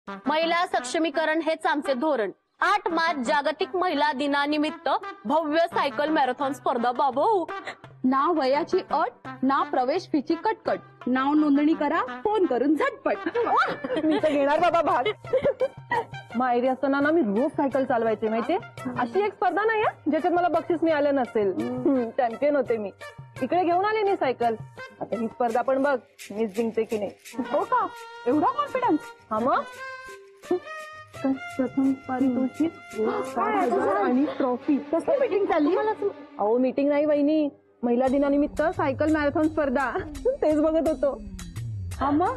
महिला सक्षमीकरण हेच आमचे धोरण. 8 मार्च जागतिक महिला दिनानिमित्त भव्य सायकल मॅरेथॉन स्पर्धा. बाबू, ना वयाची अट, ना प्रवेश फीची कटकट. नाव नोंदणी करा फोन करून झटपट. मी तर घेणार बाबा भाग. माहेरी असताना ना मी रोज सायकल चालवायचे माहितीये. अशी एक स्पर्धा नाही आहे ज्याच्यात मला बक्षीस मिळालं नसेल. चॅम्पियन होते मी. इकडे घेऊन आले मी सायकल. आता ही स्पर्धा पण बघ मीच जिंकते की नाही. हो का? एवढा कॉन्फिडन्स? हा मग प्रथम पारितोषिक 60,000 आणि ट्रॉफी. कसली मीटिंग चालली? अहो मीटिंग नाही वहिनी, महिला दिनानिमित्त सायकल मॅरेथॉन स्पर्धा. तेच बघत होतो. हा मग?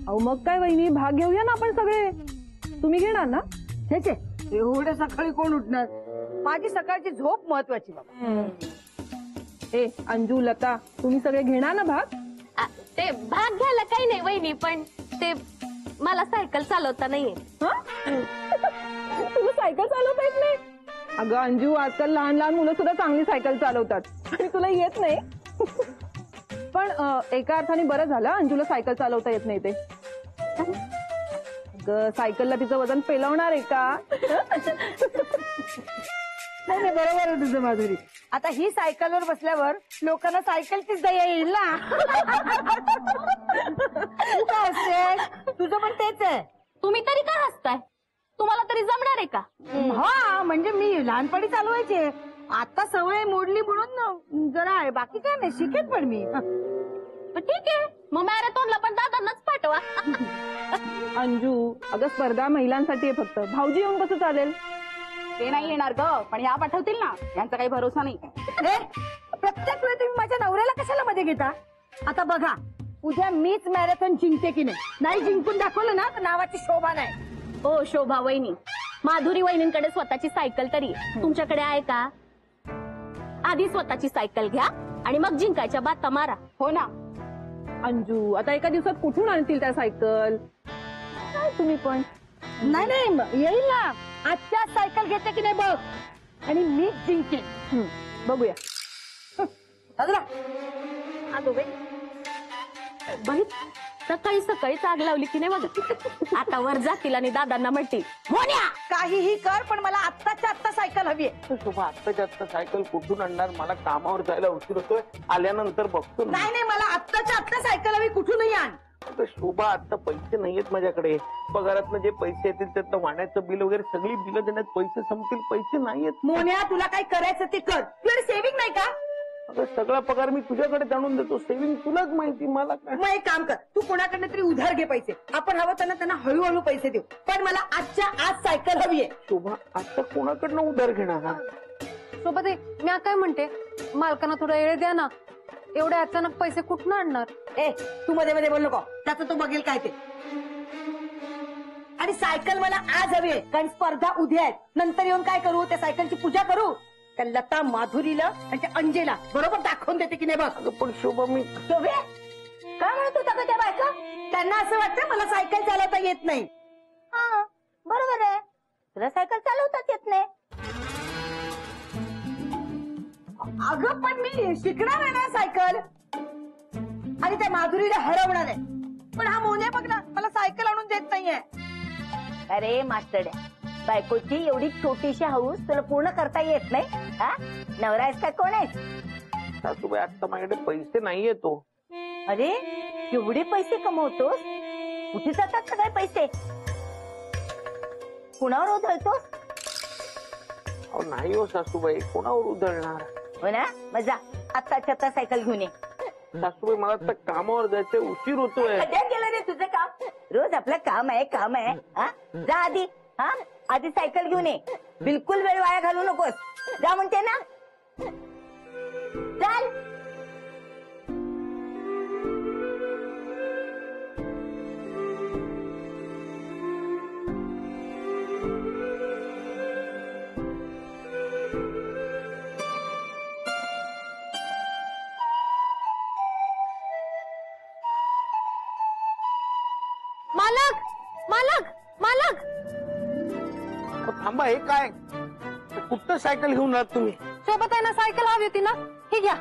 अहो मग काय वहिनी, भाग घेऊया ना आपण सगळे. तुम्ही घेणार ना? छे, एवढ्या सकाळी कोण उठणार? माझी सकाळची झोप महत्वाची बाबा. ए अंजू, लता, तुम्ही सगळे घेणार ना भाग? ते भाग घ्यायला काही नाही वहिनी, पण ते मला सायकल चालवता नाहीये. तुला सायकल चालवता येत नाही? अगं अंजू, आजकाल लहान लहान मुलं सुद्धा चांगली सायकल चालवतात आणि तुला येत नाही. पण एका अर्थाने बरं झालं अंजूला सायकल चालवता येत नाही ते. अगं सायकलला तिचं वजन पेलवणार आहे का? नाही बरोबर आहे तुझं माधुरी. आता ही सायकलवर बसल्यावर लोकांना सायकलचीच दया येईल ना. तू काय हसतेस? तुझं पण तेच आहे. तुम्ही तरी काय हसताय? तुम्हाला तरी जमणार आहे का? हा म्हणजे मी लहानपणी चालवायचे, आता सवय मोडली म्हणून जरा आहे, बाकी काय नाही, शिकेन पण मी. ठीक आहे, मग मॅरेथॉनला पण दादांनाच पाठवा. अंजू अगं स्पर्धा महिलांसाठी आहे फक्त. भाऊजी येऊन कसं चालेल? ते नाही येणार ग, पण या पाठवतील ना, यांचा काही भरोसा नाही. प्रत्येक वेळी तुम्ही माझ्या नवऱ्याला कशाला मध्ये घेता? आता बघा, उद्या मीच मॅरेथॉन जिंकते की नाही जिंकून दाखवलं ना तर नावाची शोभा नाही. ओ शोभा वहिनी, माधुरी वहिनींकडे स्वतःची सायकल तरी तुमच्याकडे आहे का? आधी स्वतःची सायकल घ्या आणि मग जिंकायच्या बाता मारा. हो ना अंजू, आता एका दिवसात कुठून आणतील त्या सायकल? काय तुम्ही पण. नाही येईल ना. आजच्या सायकल घेते की नाही बघ, आणि मीच जिंकेन. बघूया. बाई सकाळी सकाळीच आग लावली की नाही बघ. आता वर जातील आणि दादांना म्हणतील काहीही कर, पण मला आत्ताच्या आत्ता सायकल हवी आहे. शोभा, आत्ताच्या आत्ता सायकल कुठून आणणार? मला कामावर जायला उशीर होतोय, आल्यानंतर बघतो ना. नाही मला आत्ताच्या आत्ता सायकल हवी, कुठूनही आण. शोभा, आता पैसे नाहीयेत माझ्याकडे. पगारातनं जे पैसे येतील त्यातलं वाण्याचं बिल वगैरे सगळी बिलं देण्यात पैसे संपतील. पैसे नाहीयेत. मोन्या, तुला काय करायचं ते कर. तुला सेव्हिंग नाही का? अगं सगळा पगार मी तुझ्याकडे आणून देतो. सेव्हिंग तुलाच माहिती, मला काय. मग एक काम कर, तू कोणाकडनं तरी उधार घे पैसे. आपण हवं त्यांना हळूहळू पैसे देऊ, पण मला आजच्या आज सायकल हवी आहे. शोभा, आता कोणाकडनं उधार घेणार? हा सोबत मी काय म्हणते, मालकांना थोडा वेळ द्या ना. एवढे अचानक पैसे कुठून आणणार? ए तू मध्ये मध्ये बोल नको, त्याचं तो बघेल काय ते. आणि सायकल मला आज हवी आहे, कारण स्पर्धा उद्या आहेत. नंतर येऊन काय करू? त्या सायकलची पूजा करू. त्या लता, माधुरीला आणि त्या अंजेला बरोबर दाखवून देते की नाही बघ. अगं पण शोभा, मी शोभे, काय म्हणत होता का त्या बायका? त्यांना असं वाटतं मला सायकल चालवता येत नाही. हा बरोबर आहे, तुला सायकल चालवताच येत नाही. अगं पण मी शिकणार आहे ना सायकल, आणि त्या माधुरीला हरवणार आहे. पण हा मोन्या बघ ना, मला सायकल आणून देत नाहीये. अरे मास्टरड्या, बायकोची एवढी छोटीशी हौस तुला पूर्ण करता येत नाही? हा नवरा आहेस का कोण आहेस? सासूबाई, आता माझ्याकडे पैसे नाहीये तो. अरे एवढे पैसे कमवतोस, कुठे जातात सगळे पैसे? कुणावर उधळतोस? अहो नाही हो सासूबाई, कोणावर उधळणार? हो ना, मजा आत्ताच्या आता सायकल घेऊन ये. सासूबाई, मला आता कामावर जायचंय, उशीर होतोय. कधी गेलं रे तुझं काम? रोज आपलं काम आहे. हा जा आधी. हा आधी सायकल घेऊन ये. बिलकुल वेळ वाया घालू नकोस. जा म्हणते ना, चल. मालक मालक मालक, थांबा, हे काय? कुठं सायकल घेऊन आहात तुम्ही? सोबत आहे ना, सायकल हवी होती ना, ही घ्या.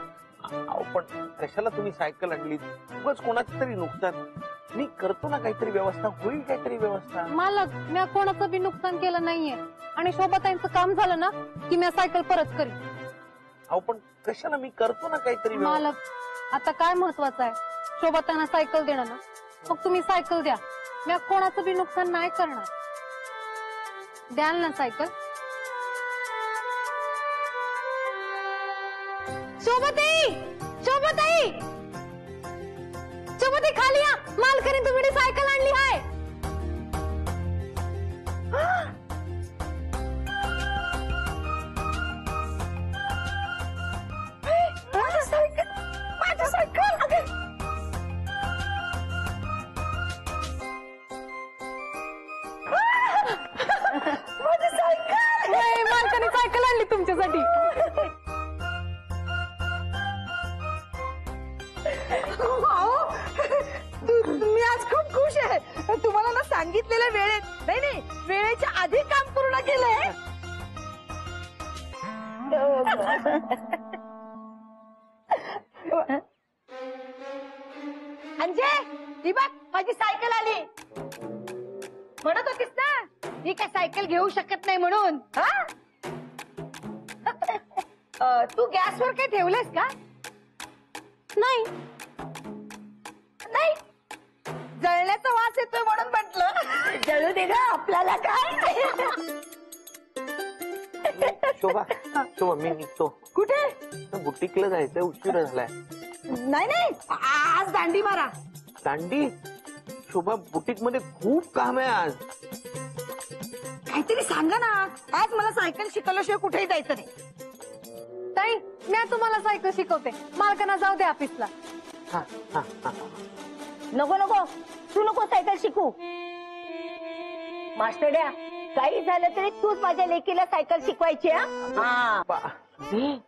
अहो पण कशाला तुम्ही सायकल आणली? उगाच कोणाची तरी नुकसान. मी करतो ना काहीतरी व्यवस्था, होईल काहीतरी व्यवस्था. मालक मी कोणाचं बी नुकसान केलं नाहीये आणि शोभाताईंचं काम झालं ना की मी सायकल परत करीन. अहो पण कशाला, मी करतो ना काहीतरी व्यवस्था. मालक आता काय महत्वाचं आहे, शोभाताईंना सायकल देणं ना, मग तुम्ही सायकल द्या. मी कोणाचं बी नुकसान नाही करणार. द्याल ना सायकल? शोभाताई, शोभाताई, शोभाताई खाली या. मालकाने तुम्ही सायकल आणली आहे. माझी सायकल नाही, मालकाने सायकल आणली तुमच्यासाठी. मी आज खूप खुश आहे. तुम्हाला ना सांगितलेल्या वेळेत नाही वेळेच्या आधी काम पूर्ण केलंय. अंजय ही बघ माझी सायकल आली. म्हणत होतीस ना ही काय सायकल घेऊ शकत नाही म्हणून. हा तू गॅसवर काय ठेवलंयस का? नाही नाही, जळण्याचा वास येतोय म्हणून म्हटलं जळू दे ग, आपल्याला काय. शोभा शोभा मी निघतो. कुठे? बुटीकला जायचंय, उशीर झालाय. नाही आज दांडी मारा. दांडी? शोभा बुटीक मध्ये खूप काम आहे आज. काहीतरी सांगा ना, आज मला सायकल शिकवल्याशिवाय कुठेही जायचं नाही. ताई मी तुम्हाला सायकल शिकवते. मालकांना जाऊ दे ऑफिसला. हा हा हा. नको नको, तू नको सायकल शिकू. मास्टरड्या, काही झालं तरी तूच माझ्या लेकीला सायकल शिकवायची. हा मी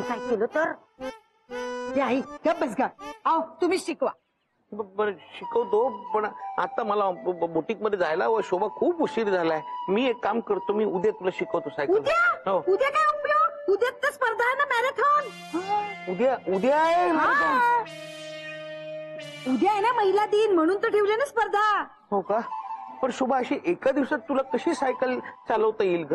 काय केलं तर आई गप बस गा. आओ तुम्ही शिकवा. बरं शिकवतो, पण आता मला बुटीक मध्ये जायला व शोभा खूप उशीर झालाय. मी एक काम करतो, मी उद्या तुला शिकवतो सायकल. उद्या? हो उद्या काय उपयोग? उद्या तर स्पर्धा आहे ना, मॅरेथॉन. उद्या आहे. हा. उद्या आहे ना महिला दिन, म्हणून तर ठेवले ना स्पर्धा. हो का? पण शोभा अशी एका दिवसात तुला कशी सायकल चालवता येईल ग?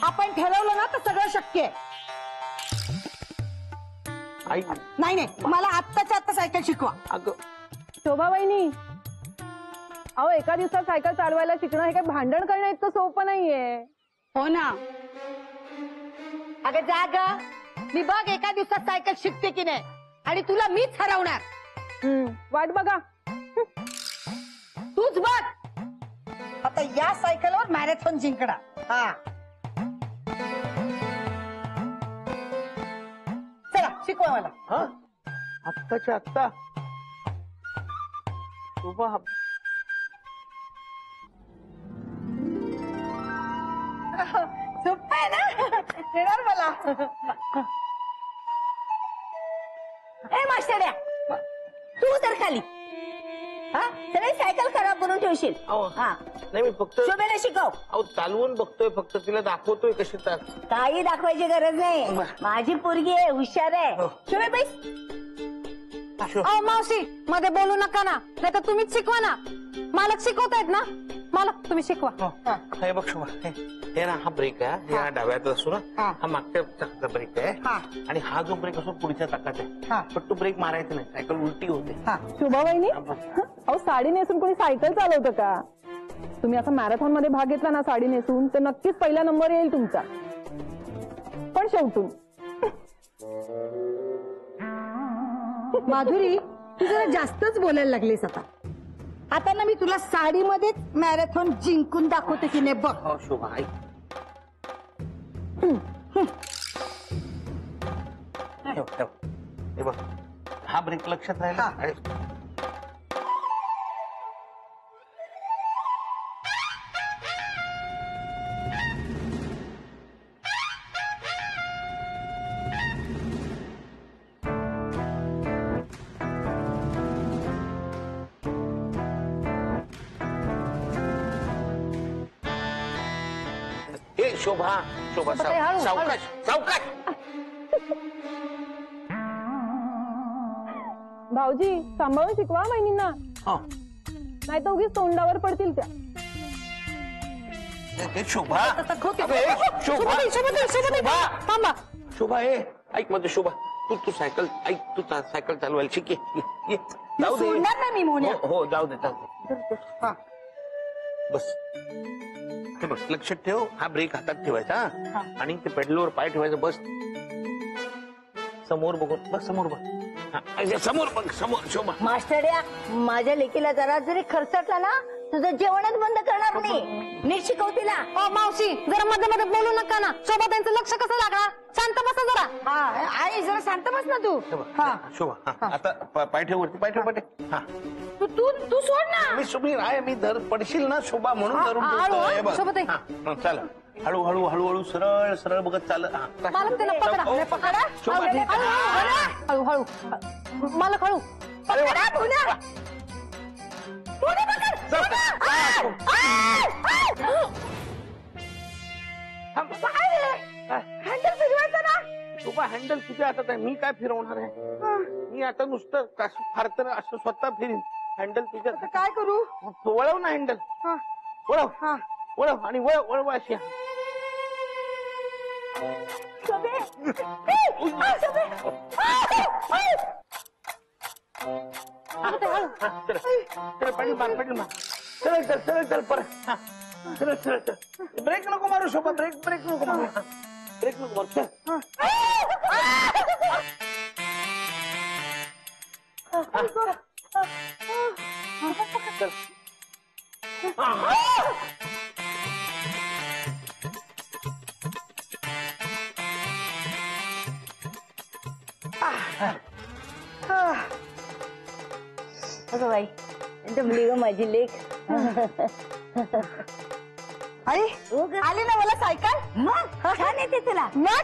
आपण ठरवलं ना तर सगळं शक्य आहे. आई नाही मला आत्ताच्या आत्ता सायकल शिकवा. अगं शोभा वहिनी, अहो एका दिवसात सायकल चालवायला शिकणं हे काही भांडण करणं इतकं सोपं नाहीये. हो ना. अगं जा ग, मी बघ एका दिवसात सायकल शिकते की नाही, आणि तुला मीच हरवणार. वाट बघा. तूच बघ आता या सायकलवर मॅरेथॉन जिंकणार. हा चला शिकवा मला. हा आत्ताच्या आत्ता शोभा सोपं आहे ना, येणार मला. ए मास्टरड्या, तू तर खाली. हा सगळी सायकल खराब करून ठेवशील. अहो, हा नाही मी फक्त शोभेला शिकव. अहो चालवून बघतोय, फक्त तिला दाखवतोय कशी चाल. काही दाखवायची गरज नाही, माझी पोरगी आहे, हुशार आहे. हो. शोभे बैस. अहो मावशी मध्ये बोलू नका ना, नाही तर तुम्हीच शिकवा ना. मालक शिकवतायत ना, मालक तुम्ही शिकवा. हे बघ शोभा, हे ना हा ब्रेक आहे, हे हा डाव्यात असतो ना, हा मागच्या चाकाचा ब्रेक आहे, आणि हा जो ब्रेक असतो पुढच्या चाकात आहे. पण तो ब्रेक मारायचा नाही, सायकल उलटी होते. शोभा वहिनी, अहो साडी नेसून कोणी सायकल चालवतं का? तुम्ही असं मॅरेथॉन मध्ये भाग घेतला ना साडी नेसून, तर नक्कीच पहिला नंबर येईल तुमचा. पण शेवटून माधुरी, तू जरा जास्तच बोलायला लागलीस आता. आता ना मी तुला साडीमध्येच मॅरेथॉन जिंकून दाखवते की नाही बघ. हो शोभा ऐक. ठेव. हे बघ हा ब्रेक लक्षात राहिला. शोभा शोभा शोभाताई, हळू, सावकाश सावकाश. भाऊजी सांभाळून शिकवा वहिनींना, हा. नाही तर उगीच तोंडावर पडतील त्या. हे शोभा तसं होते. अबे, शोभा शोभा थांबा. शोभा ऐक मध्ये शोभा तू सायकल ऐक तू सायकल चालवायला शिक ये. जाऊ दे. सोडणार नाही मी मोन्या. हो जाऊ दे हा. बस हे बघ लक्षात ठेव, हा ब्रेक हातात ठेवायचा हा? आणि ते पेडलवर पाय ठेवायचं. बस समोर बघून बघ, समोर बघ. हा, अरे समोर बघ, समोर शोभा. मास्टर्या माझ्या लेकीला जरा जरी खर्चटला ना तुझं जेवणच बंद करणार नाही. नीट शिकव तिला. ओ मावशी, जरा मध्ये मध्ये बोलू नका ना. शोभाताईंचं लक्ष कसं लागणार? शांत बसा जरा. हा आई जरा शांत बस ना तू. हे बघ, हा शोभा हा, आता पाय ठेव वरती, पाय ठेव पाय ठेव. हा तू सोड ना. मी सुबीर आहे, मी धर पडशील ना शोभा म्हणून धरून हळू, ठेवतोय. हे बघ. शोभाताई. हा, चल हळूहळू हळूहळू सरळ सरळ बघत चाल. हा. मला त्याला पकडा. ओ, पकडा. शोभा ठीक आहे. हळू हळू मला हळू. अरे वा. पकडा, पुन्हा. पुन्हा पकड. जाऊ. हँडल फिरवायचं ना. शोभा हँडल तुझ्या हातात आहे, मी काय फिरवणार आहे? मी आता नुसतं फार तर असं स्वतः फिरीन. हँडल तुझ्या आता काय करू? वळव ना हँडल. हा. वळव हा. वळव आणि वळव वळव अशी. शोभे. शोभे. चल पाणी मार पाणी मार. चल चल चल चल परत. हा. चल चल चल. ब्रेक नको मारू शोभा, ब्रेक ब्रेक नको मारू. हा. ब्रेक नको मारू. चल. चल. अगं बाई दमली ग माझी लेक. अरे आली ना मला सायकल. मग छान येते तुला. मग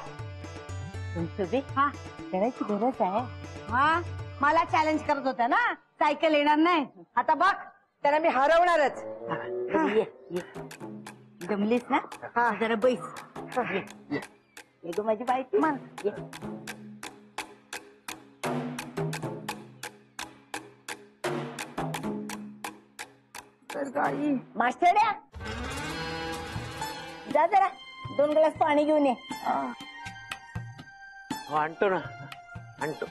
तुमचं हा करायची गरज आहे. हा मला चॅलेंज करत होता ना, सायकल येणार नाही. आता बघ त्याला मी हरवणारच. दमलीस ना. हा जरा बैस. ये ग माझी बाई. मग ये. मास्टर्या जा जरा 2 ग्लास पाणी घेऊन ये. हो आणतो ना, आणतो.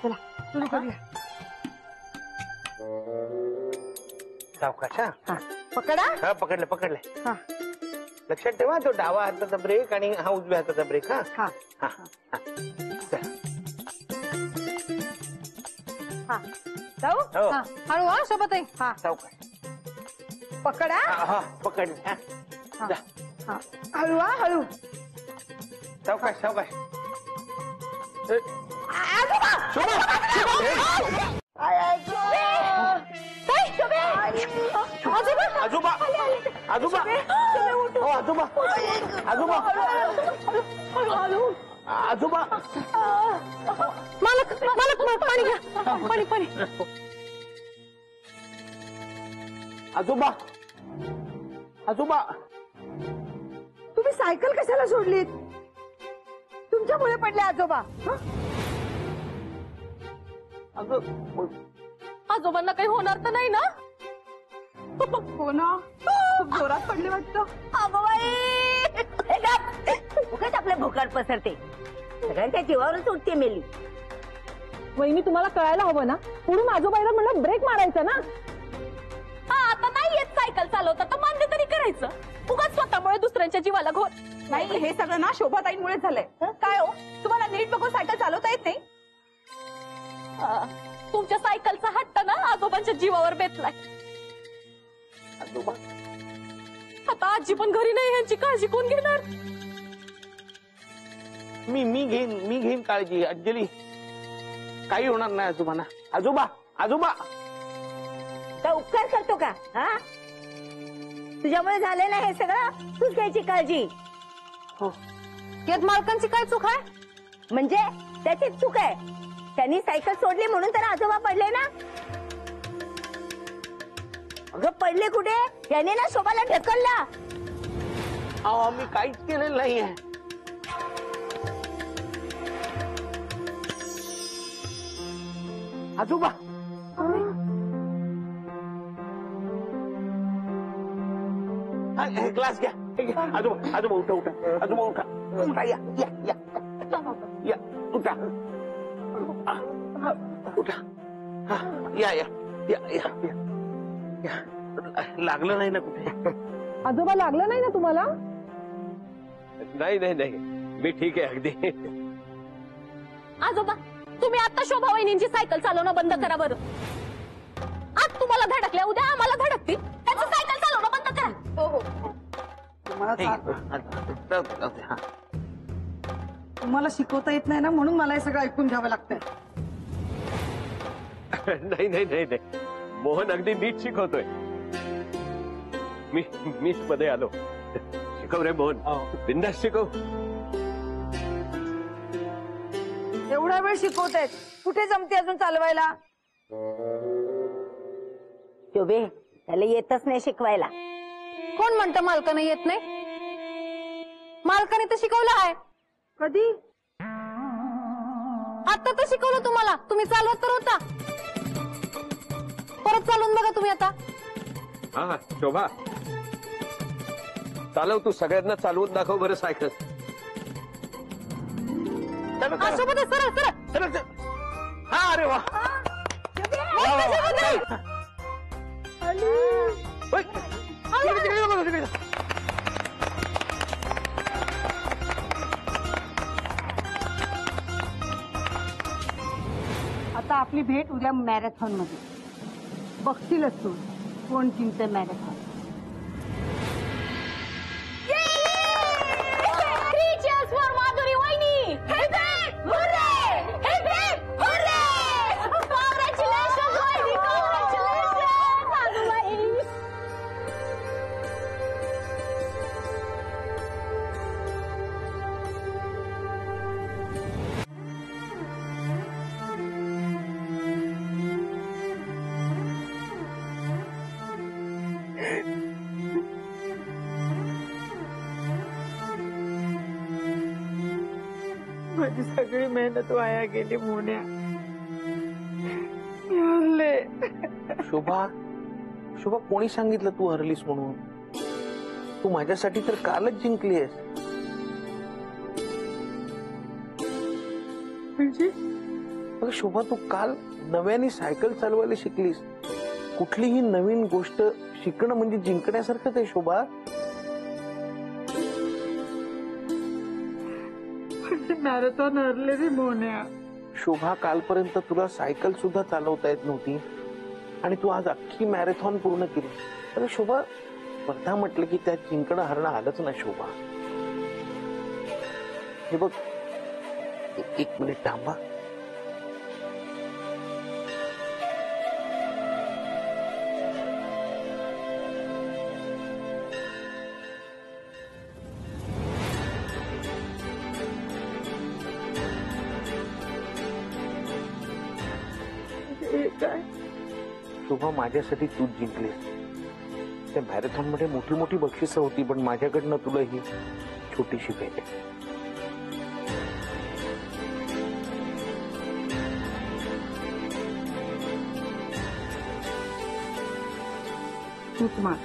चला सुरू करूया. सावकाश. हा हा पकडा. हा पकडलं पकडलं. हा लक्षात ठेवा, तो डावा हाताचा ब्रेक आणि हा उजव्या हाताचा ब्रेक. हा हा हा हा. चल. हा जाऊ. हो हा, हळू हा शोभाताई. हा सावकाश. पकडा. हा हा पकडलं. हा. हा. जा. हा हळू हा हळू. सावकाश सावकाश. आजोबा. शोभा शोभा. आजोबा आजोबा हो आजोबा आजोबा आजोबा. मालक पाणी घ्या. पाणी पाणी. आजोबा आजोबा. तुम्ही सायकल कशाला सोडलीत? तुमच्यामुळे पडले आजोबा. अगं आजोबांना काही होणार तर नाही ना? हो ना, खूप जोरात पडले वाटतं. अगं बाई उगाच आपल्या भोकाड पसरते. सगळ्यांच्या जीवावरच उठते मेली. वहिनी तुम्हाला कळायला हवं ना, पुढून आजोबाईला म्हणलं ब्रेक मारायचा ना. हा आता नाही येत सायकल चालवता तर मान्य तरी करायचं. उगाच स्वतःमुळे दुसऱ्यांच्या जीवाला घोर. नाही, हे सगळं ना शोभाताईंमुळे झालंय. काय हो, तुम्हाला नीट बघून सायकल चालवता येत नाही? तुमच्या सायकलचा हट्ट ना आजोबांच्या जीवावर बेतलाय. आजोबा आता आजी पण घरी नाही, ह्यांची काळजी कोण घेणार? मी घेईन काळजी. अंजली काही होणार नाही आजोबांना. आजोबा आजोबा. का उपकार करतो का? हा तुझ्यामुळे झाले ना हे सगळं. तूच घ्यायची काळजी. हो यात मालकांची काय चूक आहे? म्हणजे त्याची चूक आहे. त्यांनी सायकल सोडली म्हणून तर आजोबा पडले ना. अगं पडले कुठे? त्याने ना शोभाला ढकलला. अहो मी काहीच केलेलं नाहीये. आजोबा ग्लास घ्या. आजोबा आजोबा उठा उठा. आजोबा उठा उठा. या या या या उठा उठा. या या या या या. लागलं नाही ना कुठे? आजोबा लागलं नाही ना तुम्हाला? नाही नाही नाही, मी ठीक आहे अगदी. आजोबा तुम्ही आता शोभा वहिनींची सायकल चालवणं बंद करा बरं. आज तुम्हाला धडकल्या, उद्या आम्हाला धडकतील. त्यांची सायकल चालवणं बंद करा. तुम्हाला शिकवता येत नाही ना, म्हणून मला हे सगळं ऐकून घ्यावं लागतंय. नाही नाही नाही नाही, मोहन अगदी नीट शिकवतोय. मीच मध्ये आलो. शिकव रे मोहन, बिंदास शिकव. एवढा वेळ शिकवतायत, कुठे जमते अजून चालवायला? शोभे त्याला येतच नाही शिकवायला. कोण म्हणतं मालकानं येत नाही? मालकाने तर शिकवलं आहे. कधी? आता तर शिकवलं तुम्हाला, तुम्ही चालवत तर होता. परत चालवून बघा तुम्ही आता. हा शोभा, चालव तू. सगळ्यांना चालवून दाखव बरं सायकल. सोबत सरळ सरळ. हा अरे वा. आता आपली भेट उद्या मॅरेथॉन मध्ये. बघतीलच तू कोण जिंकते मॅरेथॉन. माधुरी वहिनी. Congratulations वहिनी, congratulations. आजोबाई. माझी सगळी मेहनत वाया गेली मोन्या. शोभा शोभा, कोणी सांगितलं तू हरलीस म्हणून? तू माझ्यासाठी तर कालच जिंकलीस. म्हणजे अगं शोभा, तू काल नव्याने सायकल चालवायला शिकलीस. कुठलीही नवीन गोष्ट शिकणं म्हणजे जिंकण्यासारखंच आहे शोभा. मॅरेथॉन हरले रे मोन्या. शोभा, कालपर्यंत तुला सायकल सुद्धा चालवता येत नव्हती आणि तू आज अख्खी मॅरेथॉन पूर्ण केली. अरे शोभा, स्पर्धा म्हटलं की त्यात जिंकणं हरणं आलंच ना शोभा. हे बघ, एक मिनिट थांबा. शोभा, माझ्यासाठी तूच जिंकलीस. त्या मॅरेथॉन मध्ये मोठी मोठी बक्षिसं होती, पण माझ्याकडनं तुला ही छोटीशी भेट आहे. तूच मार.